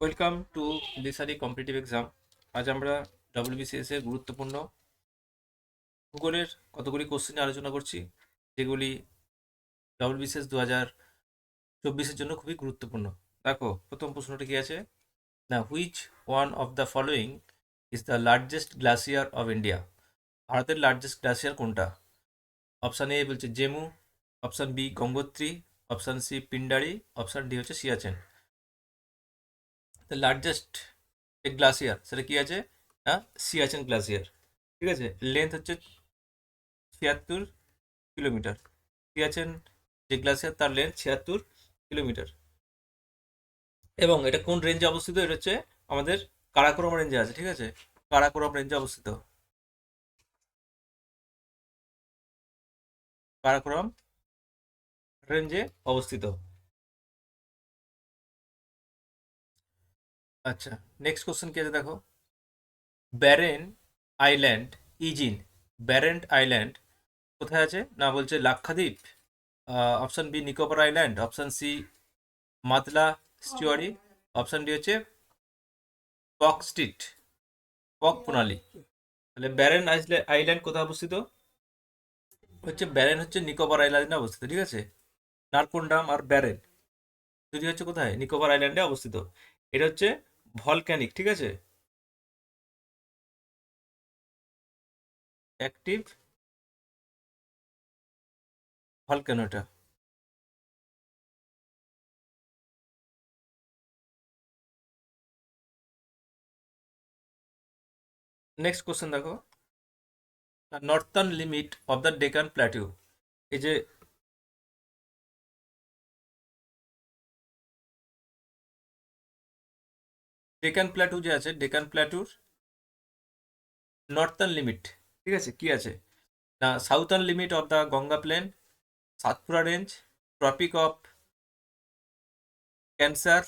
Welcome to Dishari competitive exam. আজ আমরা WBCS এর গুরুত্বপূর্ণ ভূগোলের কতগুলি কোশ্চেন আলোচনা করছি, যেগুলি ডব্লিউবিসিএস 2024-এর জন্য খুবই গুরুত্বপূর্ণ। দেখো, প্রথম প্রশ্নটা কি আছে না, which one of the following is the largest glacier of India? ভারতের লার্জেস্ট গ্লাসিয়ার কোনটা? অপশান এ বলছে Zemu, option B Gangotri, option C Pindari, option D হচ্ছে সিয়াচেন। দ্য লার্জেস্ট যে গ্লাসিয়ার সেটা কি আছে না, সিয়াচেন গ্লাসিয়ার। ঠিক আছে, লেন্থ হচ্ছে 76 কিলোমিটার। সিয়াচেন যে গ্লাসিয়ার তার লেন্থ 76 কিলোমিটার। এবং এটা কোন রেঞ্জে অবস্থিত? এটা হচ্ছে আমাদের কারাকোরাম রেঞ্জে আছে। ঠিক আছে, কারাকোরাম রেঞ্জে অবস্থিত। কারাকোরাম রেঞ্জে অবস্থিত। আচ্ছা, নেক্সট কোশ্চেন কি আছে দেখো, barren island is in, barren island কোথায় আছে না, বলছে Lakshadweep, option B Nicobar island, option C Matla estuary, option D হচ্ছে পক স্ট্রিট, পক প্রণালী। তাহলে ব্যারেন আইল্যান্ড কোথায় অবস্থিত? হচ্ছে ব্যারেন হচ্ছে নিকোবর আইল্যান্ডে অবস্থিত। ঠিক আছে, নারকোন্ডাম আর ব্যারেন দুটি হচ্ছে কোথায়, নিকোবর আইল্যান্ডে অবস্থিত। এটা হচ্ছে ভলক্যানিক, ঠিক আছে, অ্যাক্টিভ ভলক্যানো এটা। নেক্সট কোশ্চেন দেখো, northern limit of the Deccan plateau. এই যে ডেকান প্ল্যাটু যে আছে, ডেকান প্ল্যাটুর নর্থার্ন লিমিট, ঠিক আছে, কি আছে না, southern limit of the Ganga plain, Satpura range, tropic of cancer,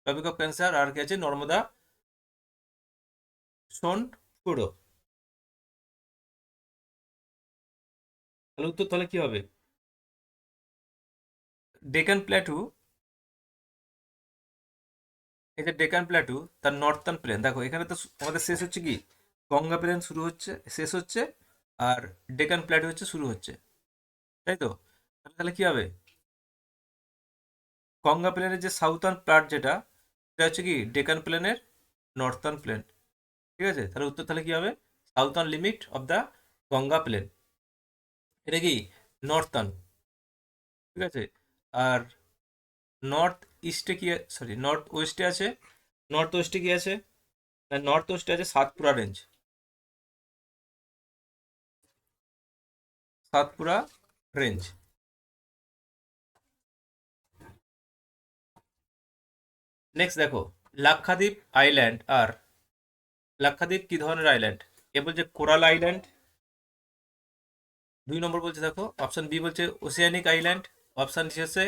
topic of cancer, আর কি আছে নর্মদা সোন পুরো। তাহলে উত্তর তাহলে কি হবে? ডেকান প্ল্যাটু, এই যে ডেকান প্ল্যাটু তার নর্থার্ন প্লেন, দেখো এখানে তো আমাদের শেষ হচ্ছে কি, গঙ্গা প্লেন শুরু হচ্ছে শেষ হচ্ছে, আর ডেকান প্ল্যাটু হচ্ছে শুরু হচ্ছে, তাই তো? তাহলে তাহলে কি হবে, গঙ্গা প্লেনের যে সাউথার্ন পার্ট যেটা, সেটা হচ্ছে কি ডেকান প্লেনের নর্থার্ন প্লেন। ঠিক আছে, তাহলে উত্তর তাহলে কি হবে, southern limit of the Ganga plain, এটা কি নর্থার্ন। ঠিক আছে, আর নর্থ ইস্টে কি, সরি নর্থ ওয়েস্টে আছে, নর্থ ওয়েস্টে কি আছে না, নর্থ ওয়েস্টে আছে Satpura range, Satpura range. Next দেখো, লাক্ষাদ্বীপ আইল্যান্ড আর লাক্ষাদ্বীপ কি ধরনের আইল্যান্ড? এ বলছে কোরাল আইল্যান্ড, 2 নম্বর বলছে দেখো, অপশন বি বলছে ওসিয়ানিক আইল্যান্ড, অপশন সি হচ্ছে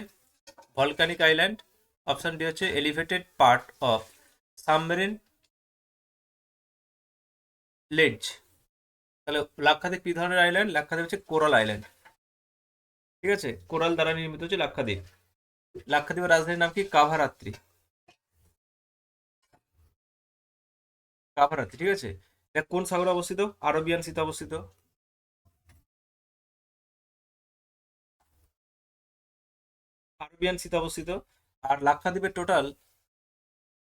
ভলকানিক আইল্যান্ড, অপশন ডি হচ্ছে এলিভেটেড পার্ট অফ সাবমেরিন লেডজ। তাহলে লাক্ষাদ্বীপ কি ধরনের আইল্যান্ড? লাক্ষাদ্বীপ হচ্ছে কোরাল আইল্যান্ড। ঠিক আছে, কোরাল দ্বারা নির্মিত হচ্ছে লাক্ষাদ্বীপ। লাক্ষাদ্বীপের রাজধানীর নাম কি? কাভারাত্রি, কাভারাত্রি। ঠিক আছে, এটা কোন সাগরে অবস্থিত? আরবিয়ান সিতে অবস্থিত, আরবিয়ান সিতে অবস্থিত। আর লাক্ষাদ্বীপের টোটাল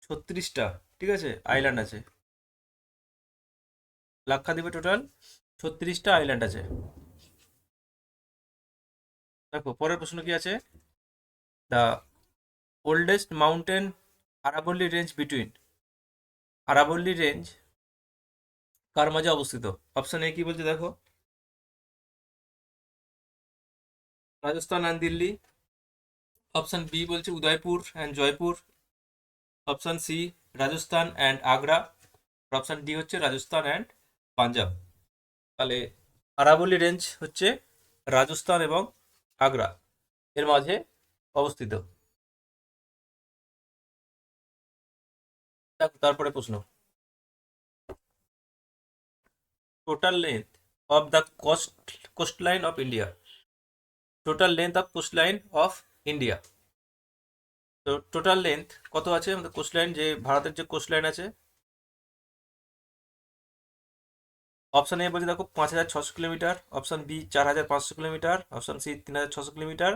36টা, ঠিক আছে, আইল্যান্ড আছে। লাক্ষাদ্বীপে টোটাল 36টা আইল্যান্ড আছে। দেখো পরের প্রশ্ন কি আছে, দ্য ওল্ডেস্ট মাউন্টেন আরাবল্লী রেঞ্জ বিটুইন, আরাবল্লী রেঞ্জ কার মাঝে অবস্থিত? অপশন এ কি বলছে দেখো, Rajasthan and Delhi, option B বলছে Udaipur and Jaipur, option C Rajasthan and Agra, option D হচ্ছে রাজস্থান অ্যান্ড পাঞ্জাব। তাহলে আরাবল্লী রেঞ্জ হচ্ছে রাজস্থান এবং আগ্রা এর মাঝে অবস্থিত। দেখো তারপরে প্রশ্ন, total length of the coast line of India, total length of coast line of India. তো টোটাল লেন্থ কত আছে আমাদের কোস্ট লাইন, যে ভারতের যে কোস্ট লাইন আছে। অপশন এ বলছে দেখো 5,600 kilometre, option B 4,500 kilometre, option C 3,600 kilometre,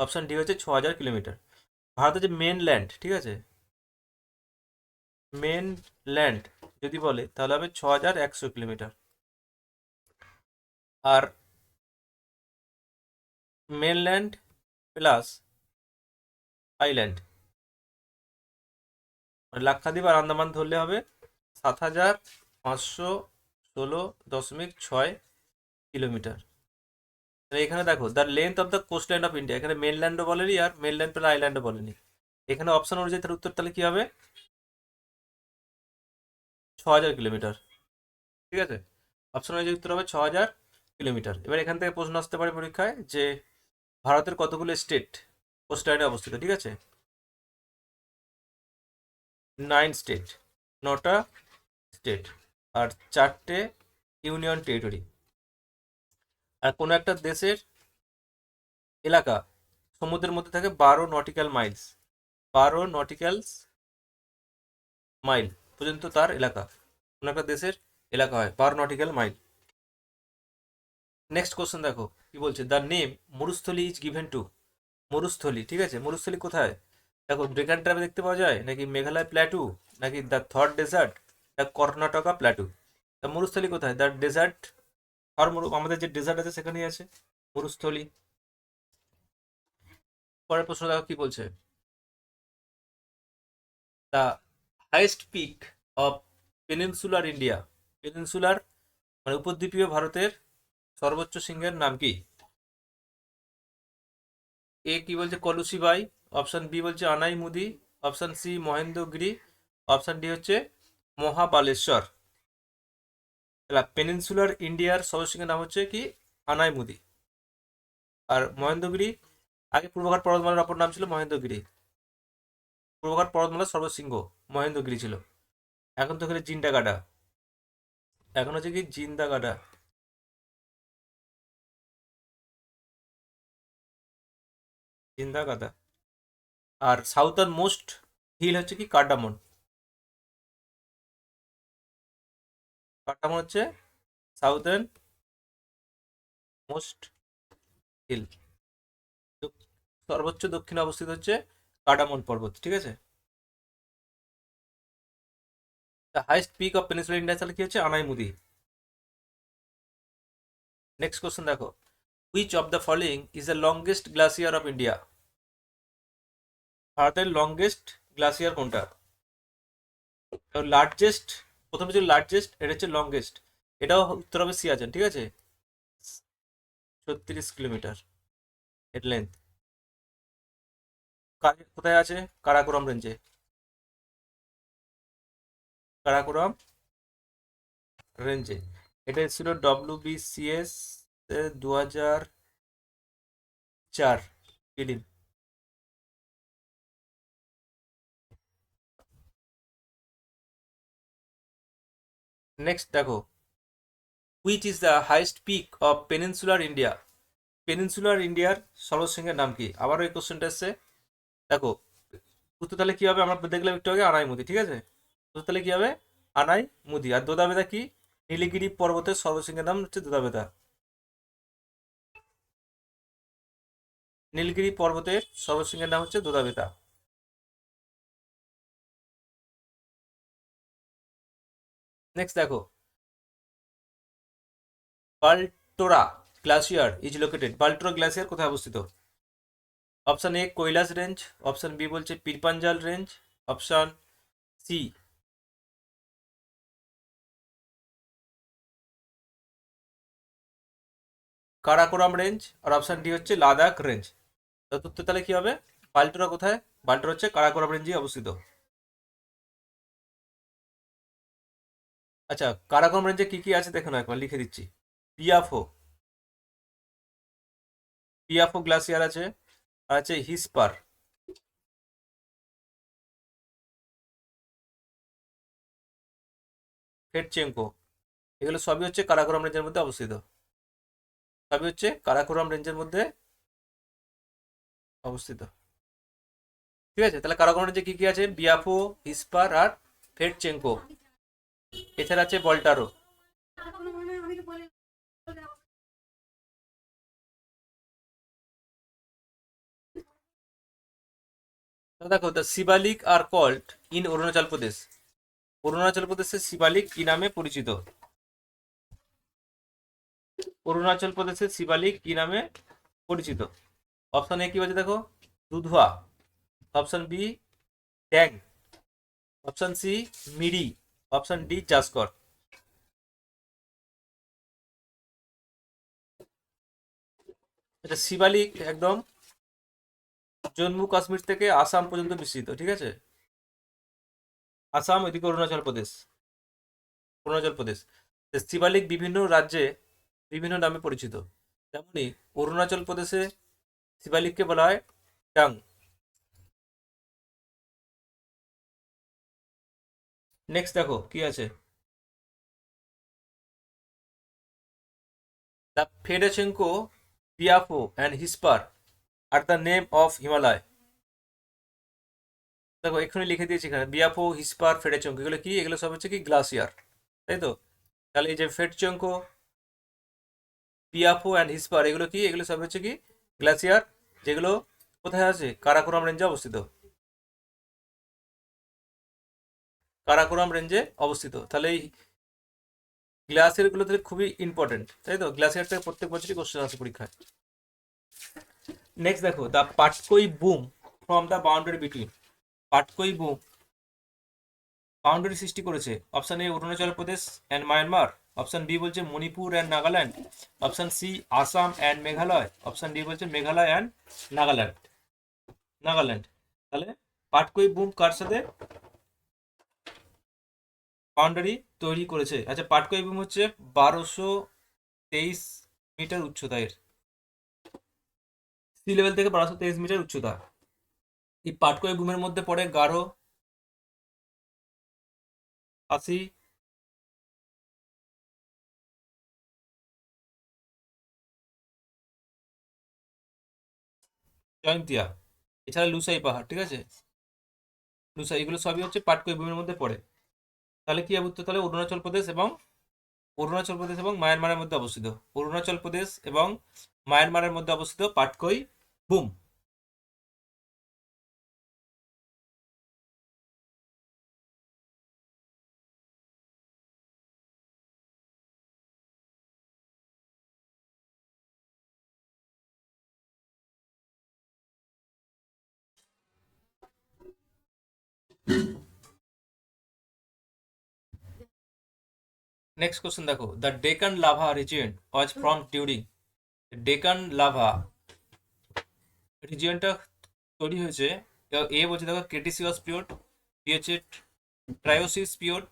option D হচ্ছে 6,000 কিলোমিটার। ভারতের যে মেন ল্যান্ড, ঠিক আছে, মেন ল্যান্ড যদি বলে তাহলে হবে 6,100 কিলোমিটার। আর মেনল্যান্ড প্লাস আইল্যান্ড মানে লাক্ষাদ্বীপ আর আন্দামান ধরলে হবে 7,516.6 কিলোমিটার। তাহলে এখানে দেখো the length of the coast line of India, এখানে মেনল্যান্ডও বলেনি আর মেনল্যান্ড প্লাস আইল্যান্ডও বলেনি। এখানে অপশন অনুযায়ী তার উত্তর তাহলে কি হবে? 6,000 কিলোমিটার। ঠিক আছে, অপশন অনুযায়ী উত্তর হবে 6,000 কিলোমিটার। এবার এখান থেকে প্রশ্ন আসতে পারে পরীক্ষায় যে ভারতের কতগুলো স্টেট কোস্ট লাইনে অবস্থিত, ঠিক আছে? 9 স্টেট, 9টা স্টেট, আর 4টে ইউনিয়ন টেরিটরি। আর কোনো একটা দেশের এলাকা সমুদ্রের মধ্যে থাকে 12 নটিক্যাল মাইলস, 12 নটিক্যাল মাইল পর্যন্ত তার এলাকা, কোনো একটা দেশের এলাকা হয় 12 নটিক্যাল মাইল। নেক্সট কোশ্চেন দেখো কি বলছে, the name Marusthali is given to. Marusthali, ঠিক আছে, মরুস্থলী কোথায়? দেখো ডেকান ট্রাপে দেখতে পাওয়া যায়, নাকি মেঘালয় প্ল্যাটু, নাকি the Thar desert, the Karnataka plateau. তা মরুস্থলী কোথায়? দ্য ডেজার্ট, আর আমাদের যে ডেজার্ট আছে সেখানেই আছে মরুস্থলী। পরের প্রশ্ন দেখো কি বলছে, the highest peak of peninsular India. Peninsular মানে উপদ্বীপীয় ভারতের সর্বোচ্চ শৃঙ্গের নাম কি? এ কি বলছে কলুসিবাই, অপশন বি বলছে Anaimudi, option C Mahendragiri, option D হচ্ছে মহাবালেশ্বর। তাহলে পেনিনসুলার ইন্ডিয়ার সর্বশৃঙ্গের নাম হচ্ছে কি আনাইমুদি। আর মহেন্দ্রগিরি, আগে পূর্বঘাট পর্বতমালার অপর নাম ছিল মহেন্দ্রগিরি। পূর্বঘাট পর্বতমালার সর্বশৃঙ্গ মহেন্দ্রগিরি ছিল, এখন তো এখানে জিন্দাগাডা, এখন হচ্ছে কি জিন্দাগাডা। জিন্দাগাদা। আর সাউথার্ন মোস্ট হিল হচ্ছে কি কার্ডামন। কার্ডামন হচ্ছে সাউথার্ন মোস্ট হিল। সর্বোচ্চ দক্ষিণে অবস্থিত হচ্ছে কার্ডামন পর্বত, ঠিক আছে। The highest peak of peninsular India তাহলে কি হচ্ছে আনাইমুদি। নেক্সট কোশ্চেন দেখো, which of the following is the longest glacier of India. ভারতের লংগেস্ট গ্লাসিয়ার কোনটা? লার্জেস্ট, প্রথমে ছিল লার্জেস্ট, এটা হচ্ছে লংগেস্ট। এটাও উত্তর হবে সিয়াচেন, ঠিক আছে, 36 কিলোমিটার এর লেন্থ। কোথায় আছে? কারাকোরাম রেঞ্জে। কারাকোরাম রেঞ্জে। এটা ছিল ডব্লিউবিসিএস 2004 প্রিলিম। নেক্সট দেখো, which is the highest peak of peninsular India. Peninsular ইন্ডিয়ার সর্বশৃঙ্গের নাম কি? আবারও এই কোশ্চেনটা এসছে। দেখো উত্তর তাহলে কি হবে, আমরা দেখলাম একটু আগে আনাইমুদি, ঠিক আছে। উত্তর তাহলে কি হবে আনাইমুদি। আর দোদাবেদা কি? নীলগিরি পর্বতের সর্বশৃঙ্গের নাম হচ্ছে দোদাবেদা। নীলগিরি পর্বতের সর্বশৃঙ্গের নাম হচ্ছে দোদাবেদা। নেক্সট দেখো, Baltoro glacier is located. Baltoro glacier কোথায় অবস্থিত? Option A Kailash range, option B বলছে Pir Panjal range, option C Karakoram range, আর অপশন ডি হচ্ছে লাদাখ রেঞ্জ। তো উত্তর তাহলে কি হবে? বাল্টোরা কোথায়? বাল্টোরা হচ্ছে কারাকোরাম রেঞ্জে অবস্থিত। আচ্ছা, কারাকোরাম রেঞ্জে কি কি আছে দেখুন, একবার লিখে দিচ্ছি। পিয়াফো, পিয়াফো গ্লাসিয়ার আছে, আর আছে হিসপার, ফেটচেঙ্কো। এগুলো সবই হচ্ছে কারাকোরাম রেঞ্জের মধ্যে অবস্থিত, সবই হচ্ছে কারাকোরাম রেঞ্জের মধ্যে অবস্থিত। ঠিক আছে, তাহলে কারাকোরামের যে কি কি আছে, বিয়াফো, হিসপার আর ফেডচেঙ্কো, এছাড়া আছে বল্টারো। তো দেখো, the Shivalik are called in Arunachal Pradesh. Arunachal প্রদেশের শিবালিক কি নামে পরিচিত? অরুণাচল প্রদেশের শিবালিক কি নামে পরিচিত? অপশন এ কি বলছে দেখো, Dudhwa. Option B Tang. Option C Miri. Option D Zaskar. এটা শিবালিক একদম জম্মু কাশ্মীর থেকে আসাম পর্যন্ত বিস্তৃত, ঠিক আছে? আসাম, এদিকে অরুণাচল প্রদেশ। অরুণাচল প্রদেশ। তো শিবালিক বিভিন্ন রাজ্যে বিভিন্ন নামে পরিচিত। তেমনি অরুণাচল প্রদেশে শিবালিককে বলা হয় টাং। নেক্সট দেখো কি আছে, the Fedchenko, Biafo and Hispar are the name of Himalaya. দেখো এক্ষুনি লিখে দিয়েছি এখানে, বিয়াফো, হিসপার, ফেডাচেঙ্কো, এগুলো কি? এগুলো সব হচ্ছে কি গ্লাসিয়ার, তাই তো? তাহলে এই যে ফেডচেঙ্কো, পিয়াফো অ্যান্ড হিসপার, এগুলো কি? এগুলো সব হচ্ছে কি গ্লাসিয়ার, যেগুলো কোথায় আছে? কারাকোরাম রেঞ্জে অবস্থিত। কারাকোরাম রেঞ্জে অবস্থিত। তাহলে এই গ্লাসিয়ার গুলো তাহলে খুবই ইম্পর্টেন্ট, তাই তো? গ্লাসিয়ার থেকে প্রত্যেক বছরই কোশ্চেন আসে পরীক্ষায়। নেক্সট দেখো, the Patkai Bum from the boundary between. Patkai Bum boundary সৃষ্টি করেছে। Option A Arunachal Pradesh and Myanmar. Option B বলছে Manipur and Nagaland. Option C Assam and Meghalaya. Option D বলছে মেঘালয় অ্যান্ড নাগাল্যান্ড। নাগাল্যান্ড। তাহলে পাটকই বুম কার সাথে বাউন্ডারি তৈরি করেছে? আচ্ছা, পাটকই বুম হচ্ছে 1223 মিটার উচ্চতা এর। সি লেভেল থেকে 1223 মিটার উচ্চতা। এই পাটকই বুমের মধ্যে পড়ে গারো, খাসি, জয়ন্তিয়া, এছাড়া লুসাই পাহাড়, ঠিক আছে? লুসাই, এগুলো সবই হচ্ছে পাটকই ভূমির মধ্যে পড়ে। তাহলে কি হবে উত্তর? তাহলে অরুণাচল প্রদেশ এবং মায়ানমারের মধ্যে অবস্থিত। অরুণাচল প্রদেশ এবং মায়ানমারের মধ্যে অবস্থিত পাটকই বুম। নেক্সট কোশ্চেন দেখো, the Deccan lava region was form during. Deccan lava রিজিয়নটা তৈরি হয়েছে, এ বলছে দেখো ক্রেটিসিয়াস পিরিয়ড, বি হচ্ছে ট্রায়োসিস পিরিয়ড,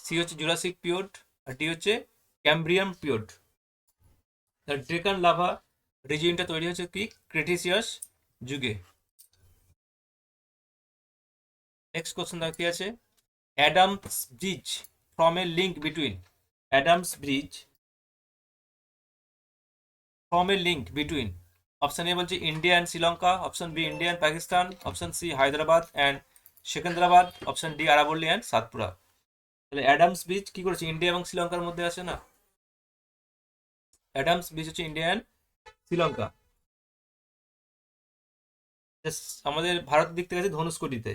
সি হচ্ছে জুরাসিক পিরিয়ড, আর ডি হচ্ছে ক্যাম্ব্রিয়ান পিরিয়ড। ডেকান লাভা রিজিয়নটা তৈরি হয়েছে কি ক্রেটিসিয়াস যুগে। নেক্সট কোশ্চেন দেখো কি আছে, Adam's bridge from a link between. Adam's bridge from a link between. Option A বলছে India and Sri Lanka. Option B India and Pakistan. Option C Hyderabad and Secunderabad. Option D আরাবল্লী অ্যান্ড সাতপুরা। তাহলে অ্যাডামস ব্রিজ কি করেছে? ইন্ডিয়া এবং শ্রীলঙ্কার মধ্যে আছে না? অ্যাডামস ব্রিজ হচ্ছে ইন্ডিয়া অ্যান্ড শ্রীলঙ্কা। আমাদের ভারতের দিক থেকে আছে ধনুষ্কটিতে।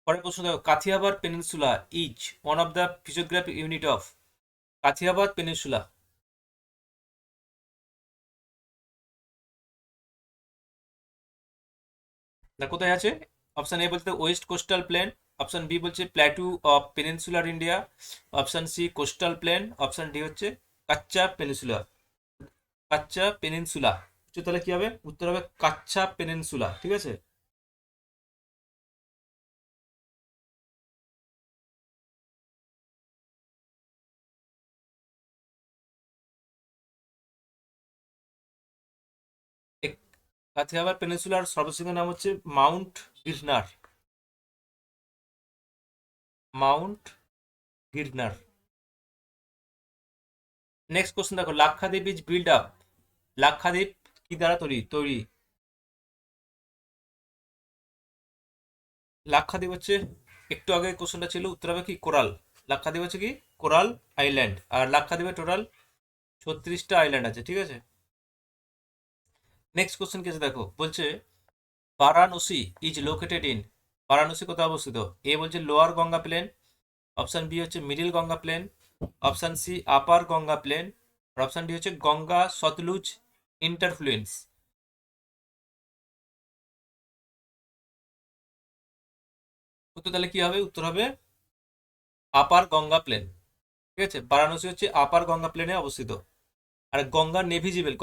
পরের প্রশ্ন দেখো, Kathiawar peninsula is one of the physiographic unit of. Kathiawar peninsula না কোথায় আছে? অপশন এ বলতে west coastal plain. Option B বলছে plateau of peninsular India. Option C coastal plain. Option D হচ্ছে কাচ্চা পেনিনসুলা। কাচ্চা পেনিনসুলা হচ্ছে, তাহলে কি হবে উত্তর? হবে কাচ্চা পেনিনসুলা, ঠিক আছে? কাথিয়াবাদ পেনিনসুলার সর্বশেষ নাম হচ্ছে mount Girnar. Mount Girnar. Next question দেখো, Lakshadweep is build up Lakshadweep কি দ্বারা তৈরি? লাক্ষাদ্বীপ হচ্ছে, একটু আগে কোশ্চেনটা ছিল, উত্তর হবে কি কোরাল। লাক্ষাদ্বীপ হচ্ছে কি কোরাল আইল্যান্ড, আর লাক্ষাদ্বীপে টোটাল 36টা আইল্যান্ড আছে, ঠিক আছে। নেক্সট কোশ্চেন কি আছে দেখো, বলছে Varanasi is located in, Varanasi কোথায় অবস্থিত? এ বলছে lower Ganga plain, option B হচ্ছে middle Ganga plain, option C upper Ganga plain, আর অপশন ডি হচ্ছে গঙ্গা সতলুজ ইন্টারফ্লুয়েন্স। উত্তর তাহলে কি হবে? উত্তর হবে আপার গঙ্গা প্লেন, ঠিক আছে। বারাণসী হচ্ছে আপার গঙ্গা প্লেনে অবস্থিত। আর গঙ্গা নেভিজিবল,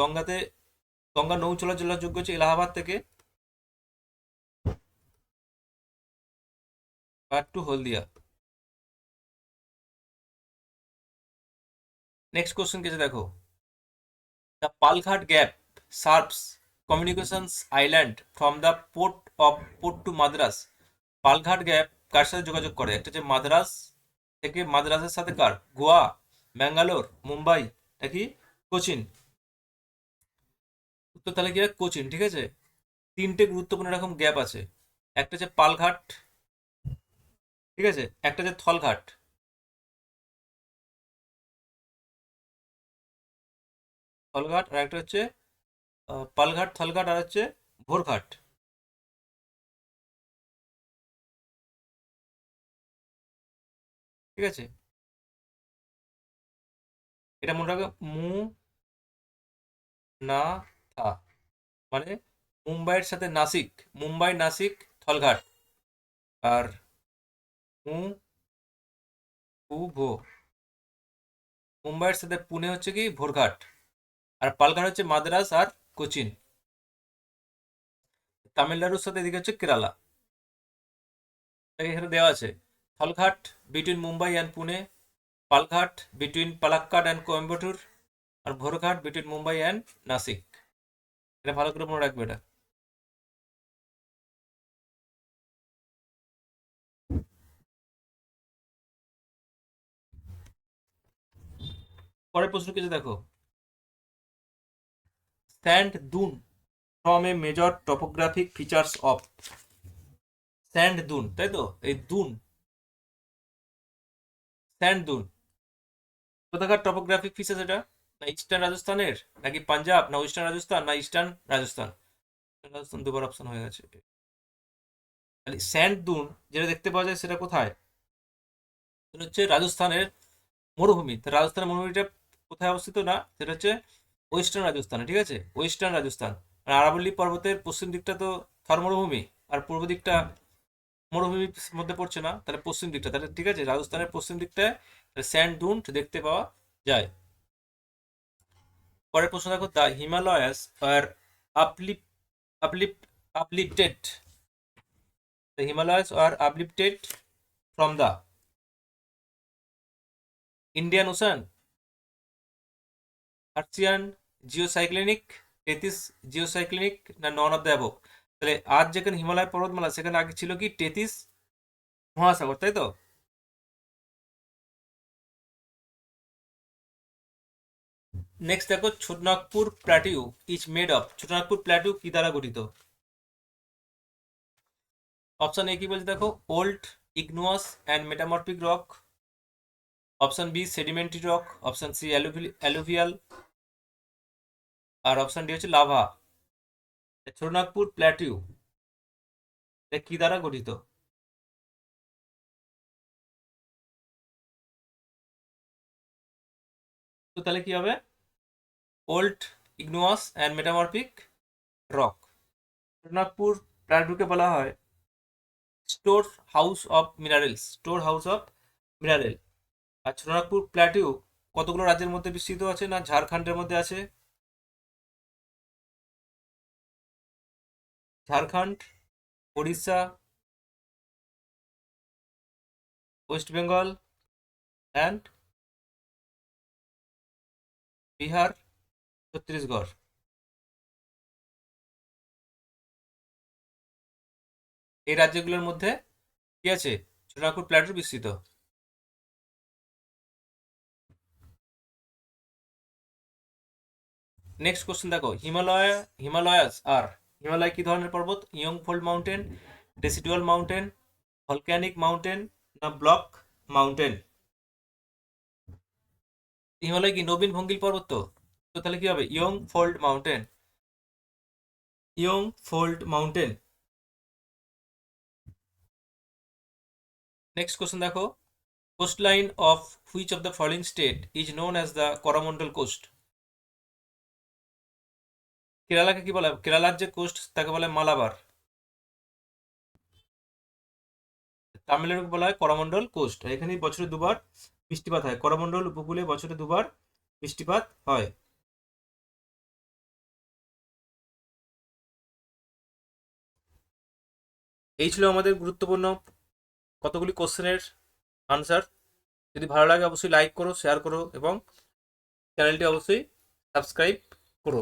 গঙ্গা নৌ চলাচলের যোগ্য হচ্ছে এলাহাবাদ থেকে টু হলদিয়া। নেক্সট কোশ্চেন কি আছে দেখো, the Palghat gap serves communications island from the port to Madras. Palghat gap কার সাথে যোগাযোগ করে? একটা হচ্ছে মাদ্রাস থেকে, মাদ্রাসের সাথে কার? গোয়া, ব্যাঙ্গালোর, মুম্বাই নাকি কোচিন? উত্তর তাহলে কি হয়? কোচিন, ঠিক আছে। তিনটে গুরুত্বপূর্ণ এরকম গ্যাপ আছে, একটা হচ্ছে পালঘাট, ঠিক আছে, একটা হচ্ছে থলঘাট, থলঘাট, আর একটা হচ্ছে পালঘাট, থলঘাট, আর হচ্ছে ভোরঘাট, ঠিক আছে। এটা মনে রাখবে, মু না থা, মানে মুম্বাইয়ের সাথে নাসিক, মুম্বাই নাসিক থলঘাট, আর মু উ ভো, মুম্বাইয়ের সাথে পুনে হচ্ছে কি ভোরঘাট, আর পালঘাট হচ্ছে মাদ্রাস আর কোচিন। তামিলনাড়ুর সাথে এদিকে হচ্ছে কেরালা। এখানে দেওয়া আছে Thalghat between Mumbai and Pune, Palghat between Palakkad and Coimbatore, আর ভোরঘাট বিটুইন মুম্বাই অ্যান্ড নাসিক। এটা ভালো করে মনে রাখবে এটা। পরের প্রশ্ন কিছু দেখো, sand dune from a major topographic features of, sand dune, তাই তো, এই দুন, স্যান্ড দুন কোথাকার টপোগ্রাফিক ফিচার্স এটা? না ইস্টার্ন রাজস্থানের, নাকি পাঞ্জাব, না ওয়েস্টার্ন রাজস্থান, না ইস্টার্ন রাজস্থান? রাজস্থান দুবার অপশন হয়ে গেছে। তাহলে স্যান্ড দুন যেটা দেখতে পাওয়া যায় সেটা কোথায়? সেটা হচ্ছে রাজস্থানের মরুভূমি। তো রাজস্থানের মরুভূমিটা কোথায় অবস্থিত? না, সেটা হচ্ছে ওয়েস্টার্ন রাজস্থানে, ঠিক আছে, ওয়েস্টার্ন রাজস্থান। আর আরাবল্লী পর্বতের পশ্চিম দিকটা তো থর মরুভূমি, আর পূর্ব দিকটা মরুভূমির মধ্যে পড়ছে না, তাহলে পশ্চিম দিকটা, তাহলে ঠিক আছে, রাজস্থানের পশ্চিম দিকটায় স্যান্ড দুন দেখতে পাওয়া যায়। পরের প্রশ্ন দেখো, the Himalayas are uplift uplift uplifted, the Himalayas are uplifted from the Indian Ocean, Archean, geocyclonic, Tethys geosynclinic, না নন অফ দ্য অ্যাবভ? তাহলে আজ যেখানে হিমালয় পর্বতমালা সেখানে আগে ছিল কি টেথিস মহাসাগর, তাই তো। নেক্সট দেখো, Chota Nagpur plateau is made of, Chota Nagpur plateau কি দ্বারা গঠিত? অপশন এ কি বলছে দেখো, old igneous and metamorphic rock, option B sedimentary rock, option C alluvial, আর অপশন ডি হচ্ছে লাভা। ছোটনাগপুর প্ল্যাটিউ কি দ্বারা গঠিত? তো তাহলে কি হবে? Old igneous and metamorphic rock. Chota Nagpur প্ল্যাটিউকে বলা হয় store house of minerals, store house of mineral. আর ছোটনাগপুর প্ল্যাটিউ কতগুলো রাজ্যের মধ্যে বিস্তৃত আছে? না ঝাড়খণ্ডের মধ্যে আছে, ঝাড়খণ্ড, উড়িষ্যা, ওয়েস্ট বেঙ্গল অ্যান্ড বিহার, ছত্তিশগড়। এই রাজ্যগুলোর মধ্যে কি আছে? ছোটনাগপুর প্ল্যাটিউ বিস্তৃত। নেক্সট কোশ্চেন দেখো, হিমালয়াস আর, হিমালয় কি ধরনের পর্বত? Young fold mountain, residual mountain, volcanic mountain, না ব্লক মাউন্টেন? হিমালয় কি নবীন ভঙ্গিল পর্বত? তো তাহলে কি হবে? Young fold mountain, young fold mountain. Next question দেখো, coast line of which of the following state is known as the Coromandel coast? কেরালাকে কি বলে? কেরালার যে কোস্ট তাকে বলে মালাবার। তামিলনাড়ুকে বলা হয় করমন্ডল কোস্ট। এখানে বছরে দুবার বৃষ্টিপাত হয়, করমন্ডল উপকূলে বছরে দুবার বৃষ্টিপাত হয়। এই ছিল আমাদের গুরুত্বপূর্ণ কতগুলি কোশ্চেনের আনসার। যদি ভালো লাগে অবশ্যই লাইক করো, শেয়ার করো এবং চ্যানেলটি অবশ্যই সাবস্ক্রাইব করো।